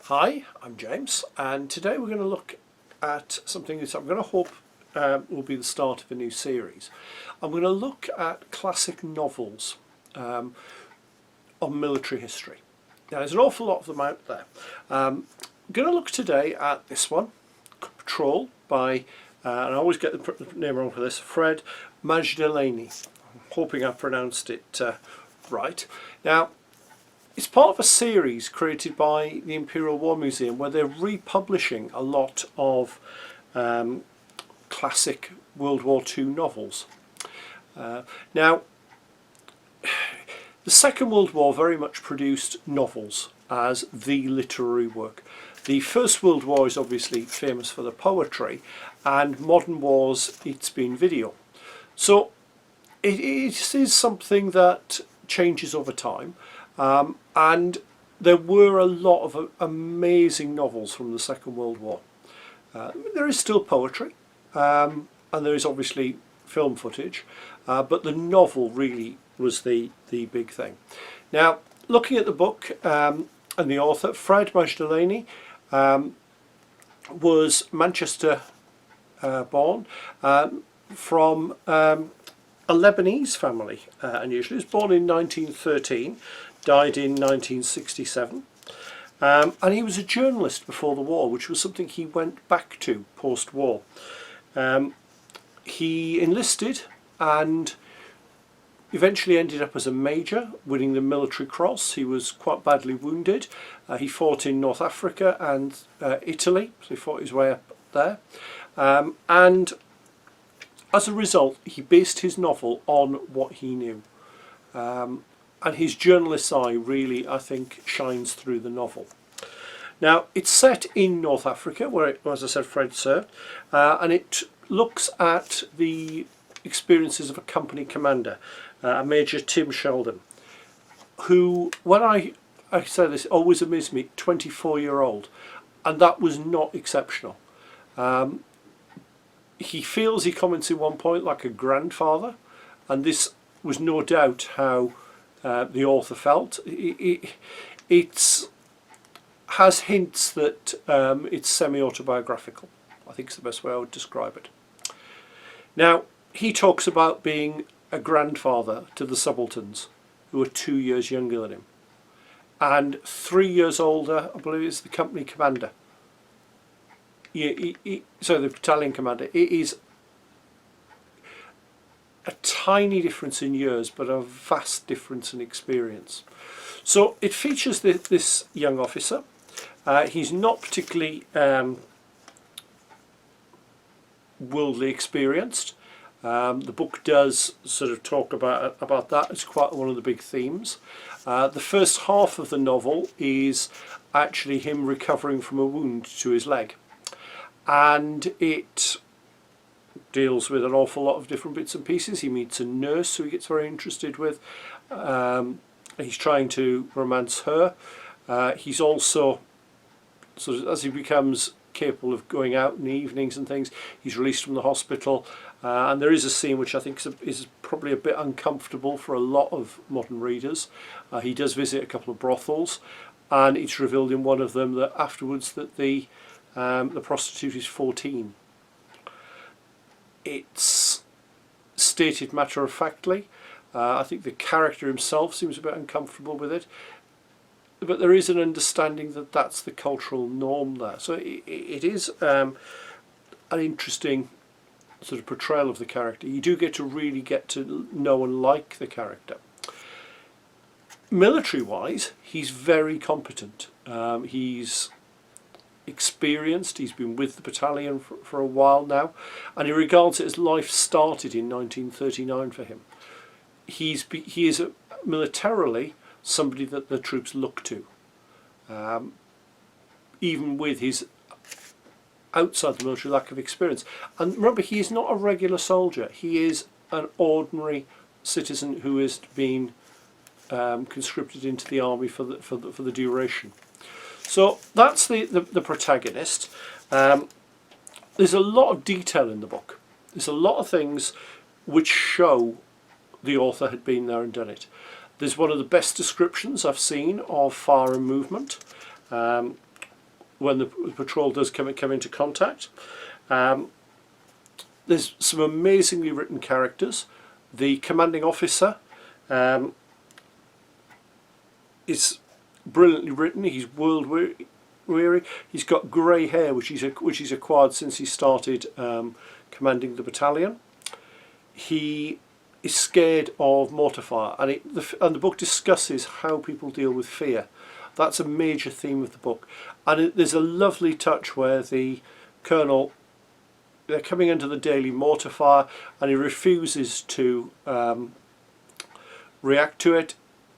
Hi, I'm James, and today we're going to look at something that I'm going to hope will be the start of a new series. I'm going to look at classic novels on military history. Now, there's an awful lot of them out there. I'm going to look today at this one, Patrol, by, and I always get the name wrong for this, Fred Majdalany. I'm hoping I pronounced it right. Now, it's part of a series created by the Imperial War Museum where they're republishing a lot of classic World War II novels. Now, the Second World War very much produced novels as the literary work. The First World War is obviously famous for the poetry, and modern wars, it's been video. So it is something that changes over time. And there were a lot of amazing novels from the Second World War. There is still poetry, and there is obviously film footage, but the novel really was the big thing. Now, looking at the book and the author, Fred Majdalany was Manchester born, from a Lebanese family, unusually. He was born in 1913. Died in 1967, and he was a journalist before the war, which was something he went back to post-war. He enlisted and eventually ended up as a major, winning the Military Cross. He was quite badly wounded. He fought in North Africa and Italy, so he fought his way up there, and as a result he based his novel on what he knew. And his journalist's eye really, I think, shines through the novel. Now, it's set in North Africa, where, as I said, Fred served, and it looks at the experiences of a company commander, Major Tim Sheldon, who, when I say this, always amazed me, 24-year-old, and that was not exceptional. He feels, he comments at one point, like a grandfather, and this was no doubt how the author felt. It has hints that it's semi-autobiographical. I think it's the best way I would describe it. Now, he talks about being a grandfather to the subalterns who are 2 years younger than him, and 3 years older, I believe, is the company commander. So the battalion commander. It is a tiny difference in years, but a vast difference in experience. So it features this young officer. He's not particularly worldly experienced. The book does sort of talk about that. It's quite one of the big themes. The first half of the novel is actually him recovering from a wound to his leg, and it deals with an awful lot of different bits and pieces. He meets a nurse who he gets very interested with. He's trying to romance her. He's also, sort of, as he becomes capable of going out in the evenings and things, he's released from the hospital, and there is a scene which I think is probably a bit uncomfortable for a lot of modern readers. He does visit a couple of brothels, and it's revealed in one of them that afterwards that the prostitute is 14. It's stated matter-of-factly. I think the character himself seems a bit uncomfortable with it, but there is an understanding that that's the cultural norm there. So it is an interesting sort of portrayal of the character. You do get to know and like the character. Military-wise, he's very competent. He's experienced. He's been with the battalion for a while now, and he regards it as life started in 1939 for him. He is militarily somebody that the troops look to, even with his outside the military lack of experience. And remember, he is not a regular soldier. He is an ordinary citizen who has been conscripted into the army for the duration. So that's the protagonist. There's a lot of detail in the book. There's a lot of things which show the author had been there and done it. There's one of the best descriptions I've seen of fire and movement. when the patrol does come into contact. There's some amazingly written characters. The commanding officer is brilliantly written. He's world weary. He's got grey hair, which he's acquired since he started commanding the battalion. He is scared of mortar fire, and the book discusses how people deal with fear. That's a major theme of the book, and there's a lovely touch where the colonel, they're coming under the daily mortar fire, and he refuses to react to it.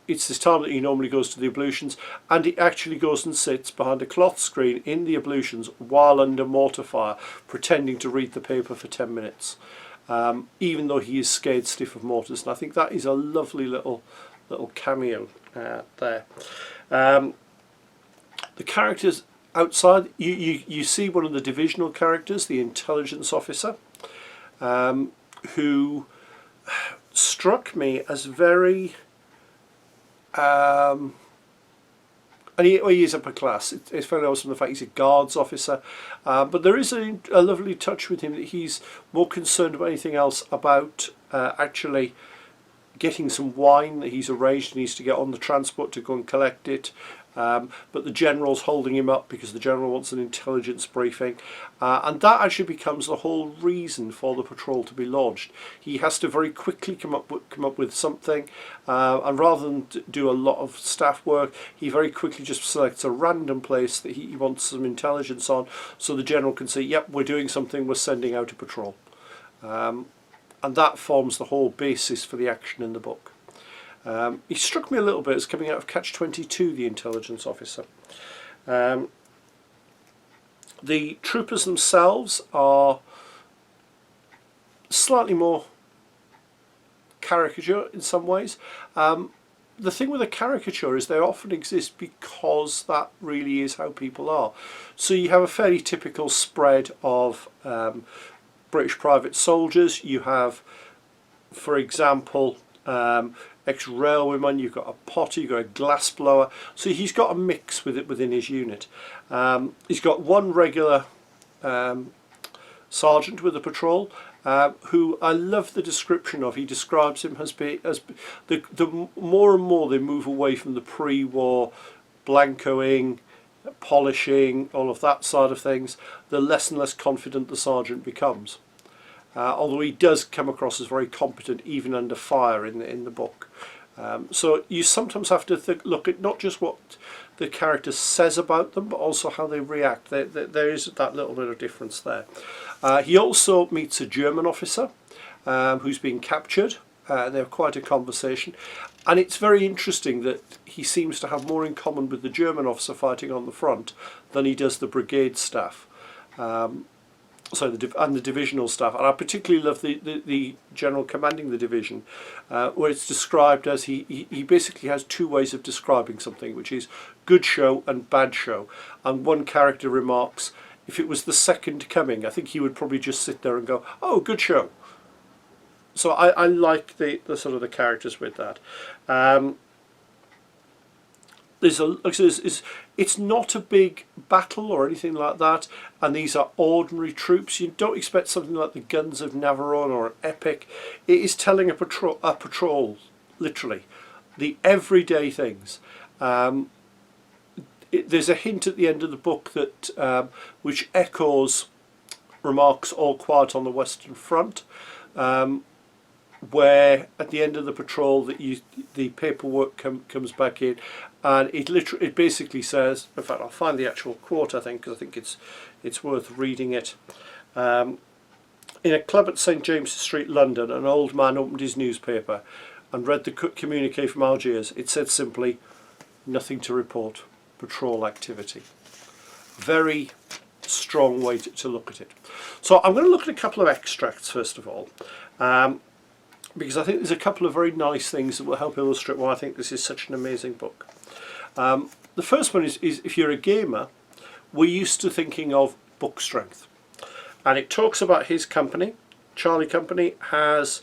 It's this time that he normally goes to the ablutions, and he actually goes and sits behind a cloth screen in the ablutions while under mortar fire, pretending to read the paper for 10 minutes, even though he is scared stiff of mortars. And I think that is a lovely little cameo there. The characters outside, you see one of the divisional characters, the intelligence officer, who struck me as very and he is upper class. It's very obvious from the fact he's a guards officer, but there is a lovely touch with him that he's more concerned about anything else about actually getting some wine that he's arranged. He needs to get on the transport to go and collect it, but the general's holding him up because the general wants an intelligence briefing, and that actually becomes the whole reason for the patrol to be lodged. He has to very quickly come up with something, and rather than do a lot of staff work, he very quickly just selects a random place that he wants some intelligence on, so the general can say, yep, we're doing something, we're sending out a patrol. And that forms the whole basis for the action in the book. He struck me a little bit as coming out of Catch-22, the intelligence officer. The troopers themselves are slightly more caricature in some ways. The thing with a caricature is they often exist because that really is how people are. So you have a fairly typical spread of British private soldiers. You have, for example, ex-railwayman, you've got a potter, you've got a glass blower. So he's got a mix with it within his unit. He's got one regular sergeant with the patrol, who I love the description of. He describes him as the more and more they move away from the pre-war blancoing, polishing, all of that side of things, the less and less confident the sergeant becomes. Although he does come across as very competent even under fire in the book. So you sometimes have to look at not just what the character says about them, but also how they react. There is that little bit of difference there. He also meets a German officer who's been captured. They have quite a conversation, and it's very interesting that he seems to have more in common with the German officer fighting on the front than he does the brigade staff. And the divisional staff, and I particularly love the general commanding the division, where it's described as he basically has two ways of describing something, which is good show and bad show. And one character remarks, if it was the second coming, I think he would probably just sit there and go, oh, good show. So I like the sort of the characters with that. It's not a big battle or anything like that, and these are ordinary troops. You don't expect something like the Guns of Navarone or an epic. It is telling a patrol, literally, the everyday things. There's a hint at the end of the book that which echoes remarks All Quiet on the Western Front, where at the end of the patrol the paperwork comes back in, and it basically says, in fact I'll find the actual quote, I think, because I think it's worth reading it. In a club at St James's Street, London, an old man opened his newspaper and read the communique from Algiers. It said simply, nothing to report, patrol activity. Very strong way to look at it. So I'm going to look at a couple of extracts first of all, because I think there's a couple of very nice things that will help illustrate why I think this is such an amazing book. The first one is if you're a gamer, we're used to thinking of book strength, and it talks about his company. Charlie Company has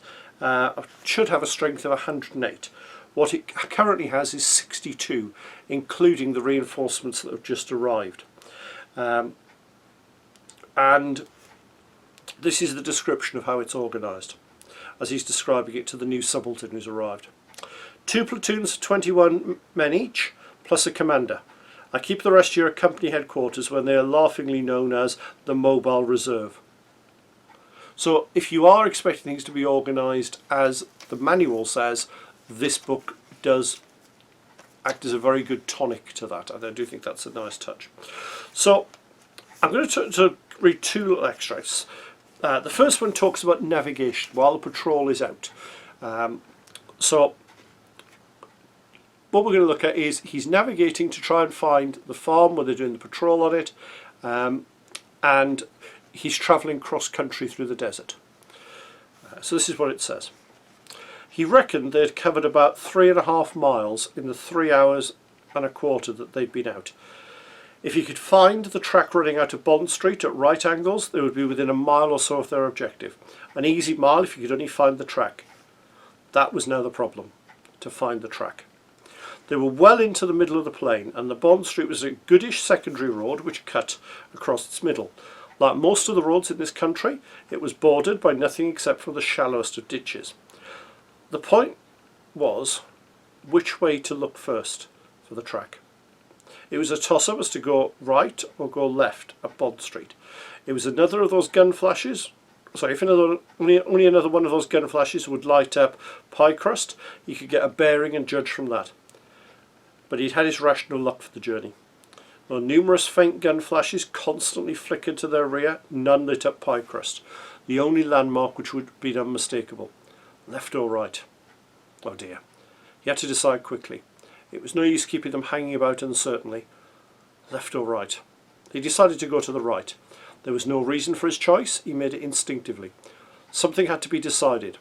should have a strength of 108. What it currently has is 62, including the reinforcements that have just arrived. And this is the description of how it's organised, as he's describing it to the new subaltern who's arrived. 2 platoons of 21 men each, plus a commander. I keep the rest here at company headquarters when they are laughingly known as the Mobile Reserve. So if you are expecting things to be organised as the manual says, this book does act as a very good tonic to that, and I do think that's a nice touch. So I'm going to read 2 little extracts. The first one talks about navigation while the patrol is out. So what we're going to look at is he's navigating to try and find the farm where they're doing the patrol on it, and he's travelling cross country through the desert. So this is what it says. He reckoned they'd covered about 3.5 miles in the 3 hours and a quarter that they'd been out. If he could find the track running out of Bond Street at right angles, they would be within a mile or so of their objective. An easy mile if he could only find the track. That was now the problem, to find the track. They were well into the middle of the plain, and the Bond Street was a goodish secondary road which cut across its middle. Like most of the roads in this country, it was bordered by nothing except for the shallowest of ditches. The point was which way to look first for the track. It was a toss-up as to go right or go left at Bond Street. It was another of those gun flashes. Sorry, if only another one of those gun flashes would light up pie crust, he could get a bearing and judge from that. But he'd had his rational luck for the journey. Though numerous faint gun flashes constantly flickered to their rear, none lit up pie crust, the only landmark which would be unmistakable. Left or right? Oh dear. He had to decide quickly. It was no use keeping them hanging about uncertainly. Left or right? He decided to go to the right. There was no reason for his choice, he made it instinctively. Something had to be decided.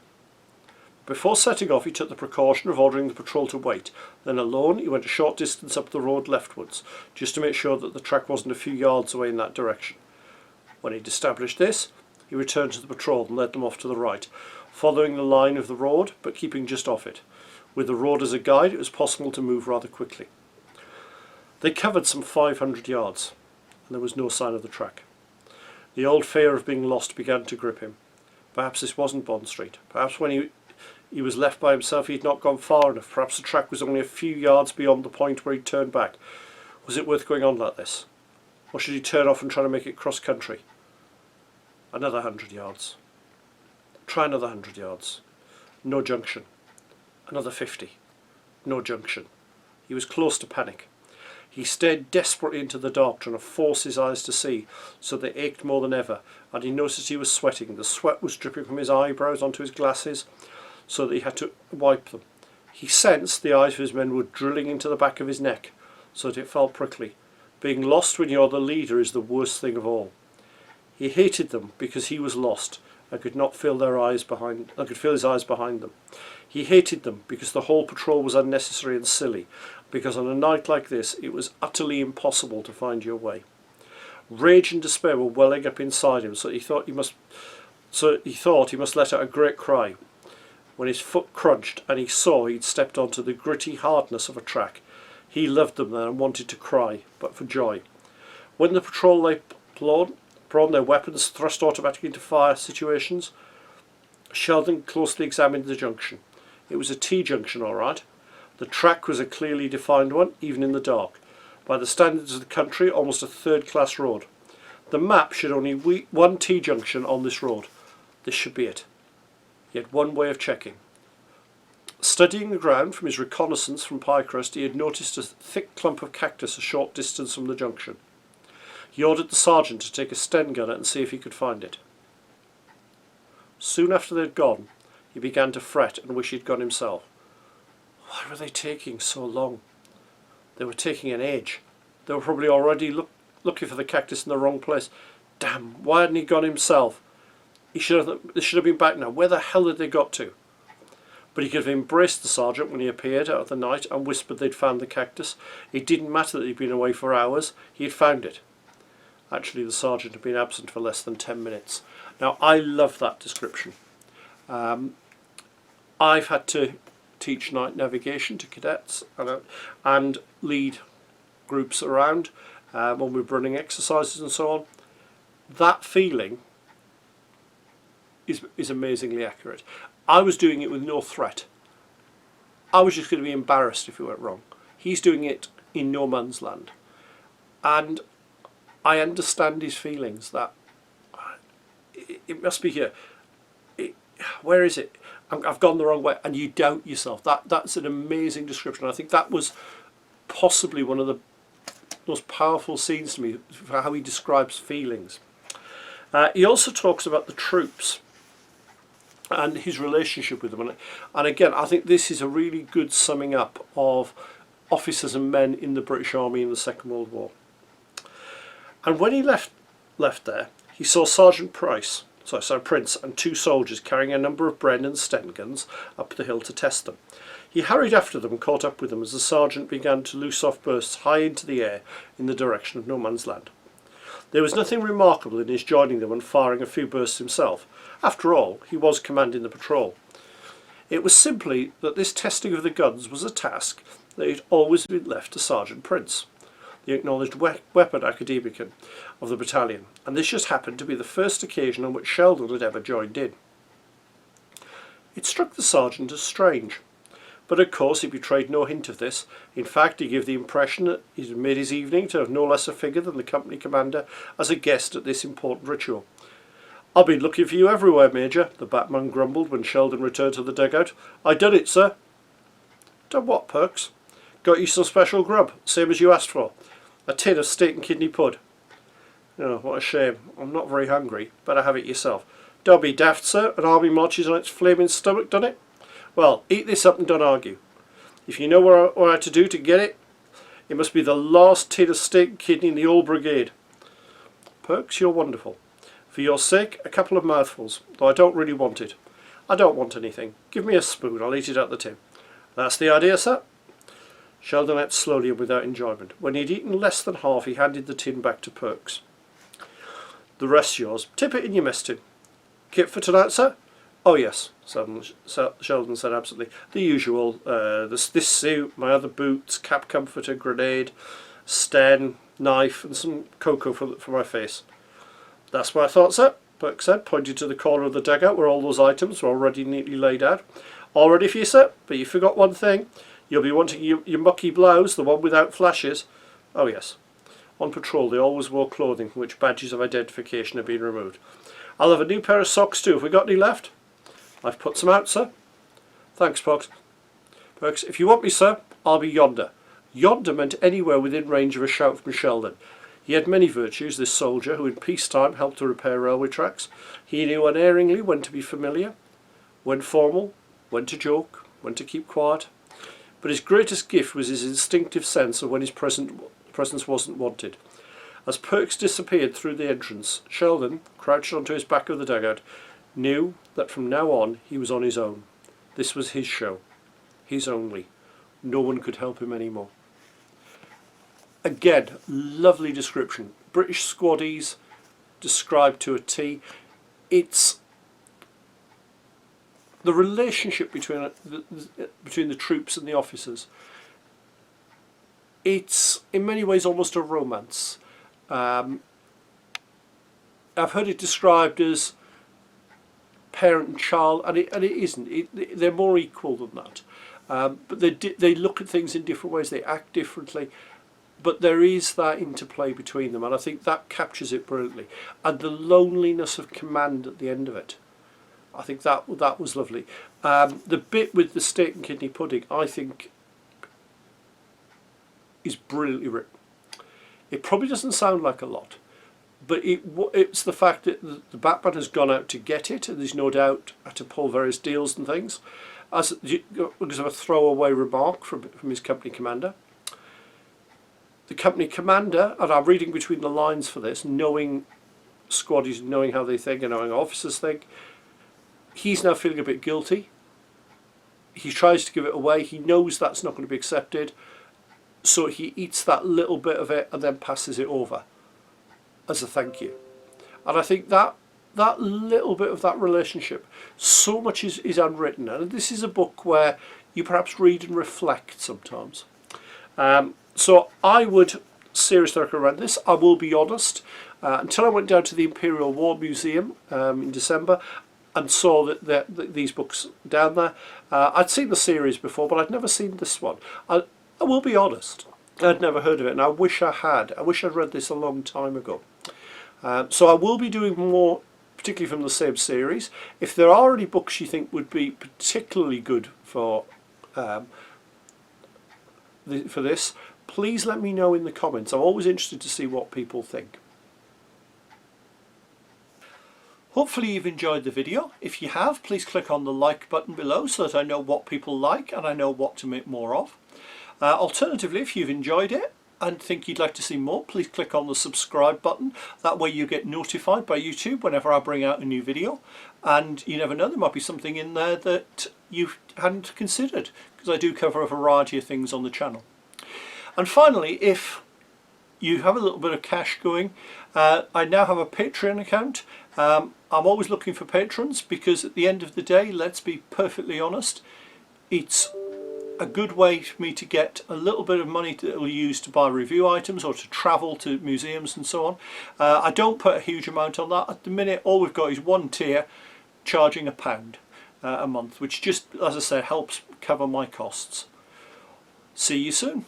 Before setting off, he took the precaution of ordering the patrol to wait. Then alone he went a short distance up the road leftwards, just to make sure that the track wasn't a few yards away in that direction. When he'd established this, he returned to the patrol and led them off to the right, following the line of the road but keeping just off it. With the road as a guide, it was possible to move rather quickly. They covered some 500 yards, and there was no sign of the track. The old fear of being lost began to grip him. Perhaps this wasn't Bond Street. Perhaps when he was left by himself, he'd not gone far enough. Perhaps the track was only a few yards beyond the point where he'd turned back. Was it worth going on like this? Or should he turn off and try to make it cross country? Another 100 yards. Try another 100 yards. No junction. Another 50. No junction. He was close to panic. He stared desperately into the dark, trying to force his eyes to see, so they ached more than ever, and he noticed he was sweating. The sweat was dripping from his eyebrows onto his glasses, so that he had to wipe them. He sensed the eyes of his men were drilling into the back of his neck, so that it felt prickly. Being lost when you're the leader is the worst thing of all. He hated them because he was lost and could not feel their eyes behind. I could feel his eyes behind them. He hated them because the whole patrol was unnecessary and silly, because on a night like this it was utterly impossible to find your way. Rage and despair were welling up inside him, so he thought he must let out a great cry. When his foot crunched and he saw he'd stepped onto the gritty hardness of a track, he loved them then and wanted to cry, but for joy. When the patrol lay prone, their weapons thrust automatically into fire situations, Sheldon closely examined the junction. It was a T-junction, all right. The track was a clearly defined one, even in the dark. By the standards of the country, almost a third-class road. The map showed only one T-junction on this road. This should be it. He had one way of checking. Studying the ground from his reconnaissance from Pycrest, he had noticed a thick clump of cactus a short distance from the junction. He ordered the sergeant to take a Sten gunner and see if he could find it. Soon after they had gone, he began to fret and wish he'd gone himself. Why were they taking so long? They were taking an age. They were probably already looking for the cactus in the wrong place. Damn, why hadn't he gone himself? They should have been back now. Where the hell had they got to? But he could have embraced the sergeant when he appeared out of the night and whispered they'd found the cactus. It didn't matter that he'd been away for hours. He had found it. Actually, the sergeant had been absent for less than 10 minutes. Now, I love that description. I've had to teach night navigation to cadets and lead groups around. when we're running exercises and so on. That feeling is amazingly accurate. I was doing it with no threat. I was just going to be embarrassed if it went wrong. He's doing it in no man's land. And I understand his feelings that it must be here. Where is it? I've gone the wrong way, and you doubt yourself. That's an amazing description. I think that was possibly one of the most powerful scenes to me for how he describes feelings. He also talks about the troops and his relationship with them. And again, I think this is a really good summing up of officers and men in the British Army in the Second World War. And when he left there, he saw Prince and 2 soldiers carrying a number of Bren and Sten guns up the hill to test them. He hurried after them and caught up with them as the sergeant began to loose off bursts high into the air in the direction of no man's land. There was nothing remarkable in his joining them and firing a few bursts himself. After all, he was commanding the patrol. It was simply that this testing of the guns was a task that had always been left to Sergeant Prince, the acknowledged weapon academician of the battalion, and this just happened to be the first occasion on which Sheldon had ever joined in. It struck the sergeant as strange, but of course he betrayed no hint of this. In fact, he gave the impression that he had made his evening to have no less a figure than the company commander as a guest at this important ritual. "I've been looking for you everywhere, Major," the Batman grumbled when Sheldon returned to the dugout. "I done it, sir." "Done what, Perks?" "Got you some special grub, same as you asked for. A tin of steak and kidney pud." "Oh, what a shame. I'm not very hungry. Better have it yourself." "Don't be daft, sir. An army marches on its flaming stomach, done it?" "Well, eat this up and don't argue. If you know what I had to do to get it, it must be the last tin of steak and kidney in the whole brigade." "Perks, you're wonderful. For your sake, a couple of mouthfuls, though I don't really want it." "I don't want anything. Give me a spoon. I'll eat it out the tin." "That's the idea, sir." Sheldon ate slowly and without enjoyment. When he had eaten less than half, he handed the tin back to Perks. "The rest's yours. Tip it in your mess tin." "Kit for tonight, sir?" "Oh yes," Sheldon said absently. "The usual. This suit, my other boots, cap comforter, grenade, sten, knife, and some cocoa for my face." "That's what I thought, sir," Perks said, pointing to the corner of the dugout where all those items were already neatly laid out. "All ready for you, sir, but you forgot one thing. You'll be wanting your mucky blouse, the one without flashes." "Oh yes." On patrol they always wore clothing from which badges of identification had been removed. "I'll have a new pair of socks too. Have we got any left?" "I've put some out, sir." "Thanks, Perks." "If you want me, sir, I'll be yonder." Yonder meant anywhere within range of a shout from Sheldon. He had many virtues, this soldier, who in peacetime helped to repair railway tracks. He knew unerringly when to be familiar, when formal, when to joke, when to keep quiet. But his greatest gift was his instinctive sense of when his presence wasn't wanted. As Perks disappeared through the entrance, Sheldon, crouched onto his back of the dugout, knew that from now on he was on his own. This was his show, his only. No one could help him anymore. Again, lovely description. British squaddies described to a T. It's the relationship between the troops and the officers. It's in many ways almost a romance. I've heard it described as parent and child, and it isn't. They're more equal than that. But they look at things in different ways. They act differently. But there is that interplay between them, and I think that captures it brilliantly. And the loneliness of command at the end of it, I think that was lovely. The bit with the steak and kidney pudding, I think, is brilliantly written. It probably doesn't sound like a lot, but it's the fact that the Batman has gone out to get it, and there's no doubt had to pull various deals and things, because of a throwaway remark from his company commander. The company commander, and I'm reading between the lines for this, knowing squaddies, knowing how they think and knowing how officers think, he's now feeling a bit guilty. He tries to give it away. He knows that's not going to be accepted, so he eats that little bit of it and then passes it over as a thank you. And I think that little bit of that relationship, so much is unwritten, and this is a book where you perhaps read and reflect sometimes. So I would serious that I can recommend this. I will be honest, until I went down to the Imperial War Museum in December and saw that these books down there, I'd seen the series before, but I'd never seen this one. I will be honest, I'd never heard of it, and I wish I had. I wish I'd read this a long time ago. So I will be doing more, particularly from the same series. If there are any books you think would be particularly good for this, please let me know in the comments. I'm always interested to see what people think. Hopefully you've enjoyed the video. If you have, please click on the like button below so that I know what people like and I know what to make more of. Alternatively, if you've enjoyed it and think you'd like to see more, please click on the subscribe button. That way you get notified by YouTube whenever I bring out a new video, and you never know, there might be something in there that you hadn't considered, because I do cover a variety of things on the channel. And finally, if you have a little bit of cash going, I now have a Patreon account. I'm always looking for patrons, because at the end of the day, let's be perfectly honest, it's a good way for me to get a little bit of money that I'll use to buy review items or to travel to museums and so on. I don't put a huge amount on that. At the minute, all we've got is one tier charging £1 a month, which just, as I say, helps cover my costs. See you soon.